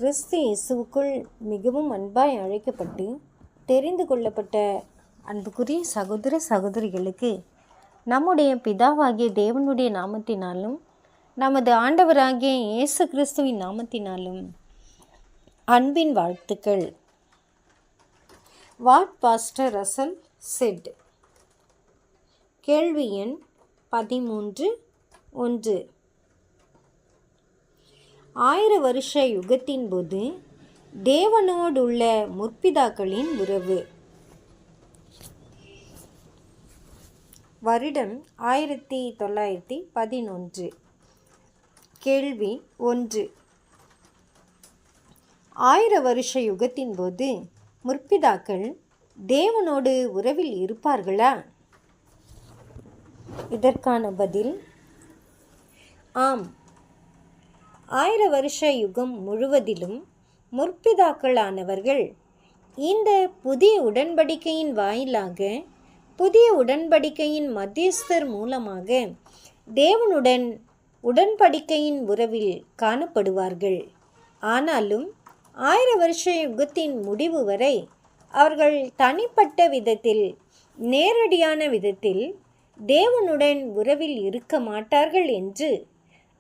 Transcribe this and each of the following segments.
கிறிஸ்து இயேசுவுக்குள் மிகவும் அன்பாய் அழைக்கப்பட்டு தெரிந்து கொள்ளப்பட்ட அன்புக்குரிய சகோதர சகோதரிகளுக்கு நம்முடைய பிதாவாகிய தேவனுடைய நாமத்தினாலும் நமது ஆண்டவராகிய இயேசு கிறிஸ்துவின் நாமத்தினாலும் அன்பின் வாழ்த்துக்கள். What pastor Russell set. கேள்வி எண் 13:1. 1000 வருஷ யுகத்தின் போது தேவனோடுள்ள முற்பிதாக்களின் உறவு. வருடம் 1911. கேள்வி 1. 1000 வருஷ யுகத்தின் போது முற்பிதாக்கள் தேவனோடு உறவில் இருப்பார்களா? இதற்கான பதில் ஆம். 1000 வருஷ யுகம் முழுவதிலும் முற்பிதாக்களானவர்கள் இந்த புதிய உடன்படிக்கையின் வாயிலாக, புதிய உடன்படிக்கையின் மத்தியஸ்தர் மூலமாக தேவனுடன் உடன்படிக்கையின் உறவில் காணப்படுவார்கள். ஆனாலும் 1000 வருஷ யுகத்தின் முடிவு வரை அவர்கள் தனிப்பட்ட விதத்தில், நேரடியான விதத்தில் தேவனுடன் உறவில் இருக்க மாட்டார்கள் என்று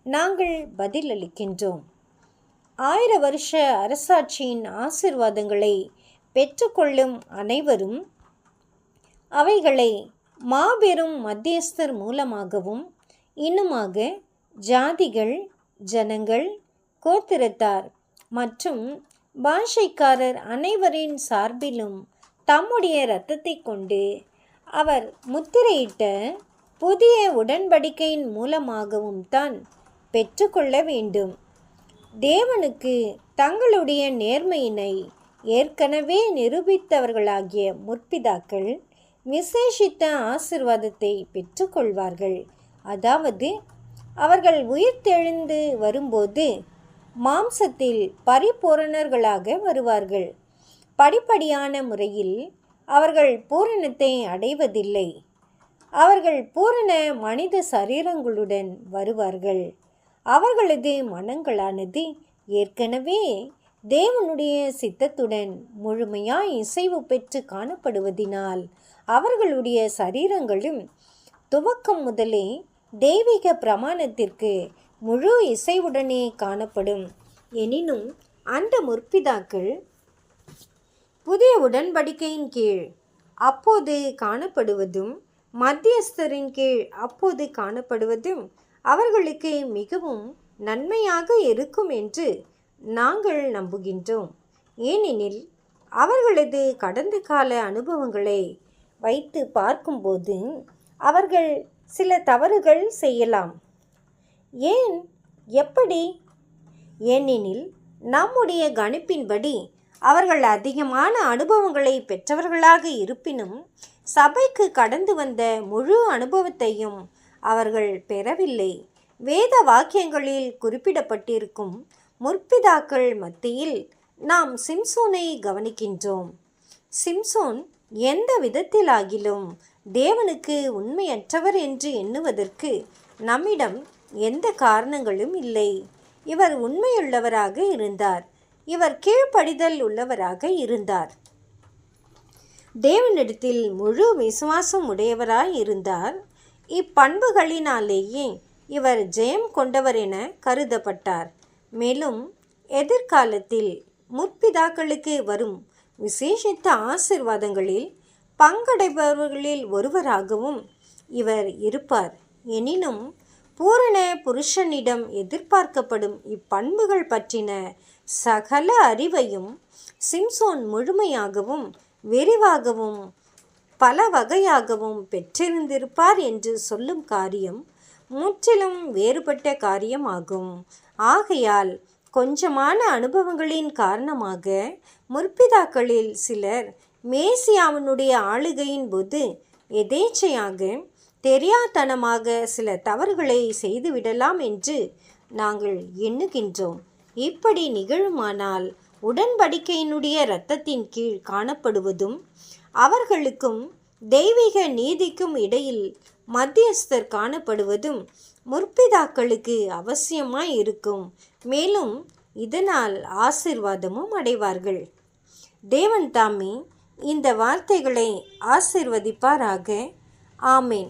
நாங்கள் பதிலளிக்கின்றோம். 1000 வருஷ அரசாட்சியின் ஆசீர்வாதங்களை பெற்றுக்கொள்ளும் அனைவரும் அவைகளை மாபெரும் மத்தியஸ்தர் மூலமாகவும், இன்னுமாக ஜாதிகள், ஜனங்கள், கோத்திரத்தார் மற்றும் பாஷைக்காரர் அனைவரின் சார்பிலும் தம்முடைய இரத்தத்தை கொண்டு அவர் முத்திரையிட்ட புதிய உடன்படிக்கையின் மூலமாகவும் தான் பெற்றுக்கொள்ள வேண்டும். தேவனுக்கு தங்களுடைய நேர்மையினை ஏற்கனவே நிரூபித்தவர்களாகிய முற்பிதாக்கள் விசேஷித்த ஆசீர்வாதத்தை பெற்றுக்கொள்வார்கள். அதாவது அவர்கள் உயிர்த்தெழுந்து வரும்போது மாம்சத்தில் பரிபூரணர்களாக வருவார்கள். படிப்படியான முறையில் அவர்கள் பூரணத்தை அடைவதில்லை. அவர்கள் பூரண மனித சரீரங்களுடன் வருவார்கள். அவர்களது மனங்களானது ஏற்கனவே தேவனுடைய சித்தத்துடன் முழுமையாய் இசைவு பெற்று காணப்படுவதினால் அவர்களுடைய சரீரங்களும் துவக்கம் முதலே தெய்வீக பிரமாணத்திற்கு முழு இசைவுடனே காணப்படும். எனினும் அந்த முற்பிதாக்கள் புதிய உடன்படிக்கையின் கீழ் அப்போது காணப்படுவதும், மத்தியஸ்தரின் கீழ் அப்போது காணப்படுவதும் அவர்களுக்கு மிகவும் நன்மையாக இருக்கும் என்று நாங்கள் நம்புகின்றோம். ஏனெனில் அவர்களது கடந்த கால அனுபவங்களை வைத்து பார்க்கும்போது அவர்கள் சில தவறுகள் செய்யலாம். ஏன், எப்படி? ஏனெனில் நம்முடைய கணிப்பின்படி அவர்கள் அதிகமான அனுபவங்களை பெற்றவர்களாக இருப்பினும் சபைக்கு கடந்து வந்த முழு அனுபவத்தையும் அவர்கள் பெறவில்லை. வேத வாக்கியங்களில் குறிப்பிடப்பட்டிருக்கும் முற்பிதாக்கள் மத்தியில் நாம் சிம்சோனை கவனிக்கின்றோம். சிம்சோன் எந்த விதத்திலாகிலும் தேவனுக்கு உண்மையற்றவர் என்று எண்ணுவதற்கு நம்மிடம் எந்த காரணங்களும் இல்லை. இவர் உண்மையுள்ளவராக இருந்தார். இவர் கீழ்ப்படிதல் உள்ளவராக இருந்தார். தேவனிடத்தில் முழு விசுவாசம் உடையவராய் இருந்தார். இப்பண்புகளினாலேயே இவர் ஜெயம் கொண்டவர் என கருதப்பட்டார். மேலும் எதிர்காலத்தில் முற்பிதாக்களுக்கு வரும் விசேஷித்த ஆசீர்வாதங்களில் பங்கடைபவர்களில் ஒருவராகவும் இவர் இருப்பார். எனினும் பூரண புருஷனிடம் எதிர்பார்க்கப்படும் இப்பண்புகள் பற்றின சகல அறிவையும் சிம்சோன் முழுமையாகவும் விரிவாகவும் பல வகையாகவும் பெற்றிருந்திருப்பார் என்று சொல்லும் காரியம் முற்றிலும் வேறுபட்ட காரியமாகும். ஆகையால் கொஞ்சமான அனுபவங்களின் காரணமாக முற்பிதாக்களில் சிலர் மேசியாவினுடைய ஆளுகையின் போது எதேச்சையாக, தெரியாதனமாக சில தவறுகளை செய்துவிடலாம் என்று நாங்கள் எண்ணுகின்றோம். இப்படி நிகழுமானால் உடன்படிக்கையினுடைய இரத்தத்தின் கீழ் காணப்படுவதும் அவர்களுக்கும் தெய்வீக நீதிக்கும் இடையில் மத்தியஸ்தர் காணப்படுவதும் முற்பிதாக்களுக்கு அவசியமாய் இருக்கும். மேலும் இதனால் ஆசீர்வாதமும் அடைவார்கள். தேவன் தாமே இந்த வார்த்தைகளை ஆசீர்வதிப்பாராக. ஆமேன்.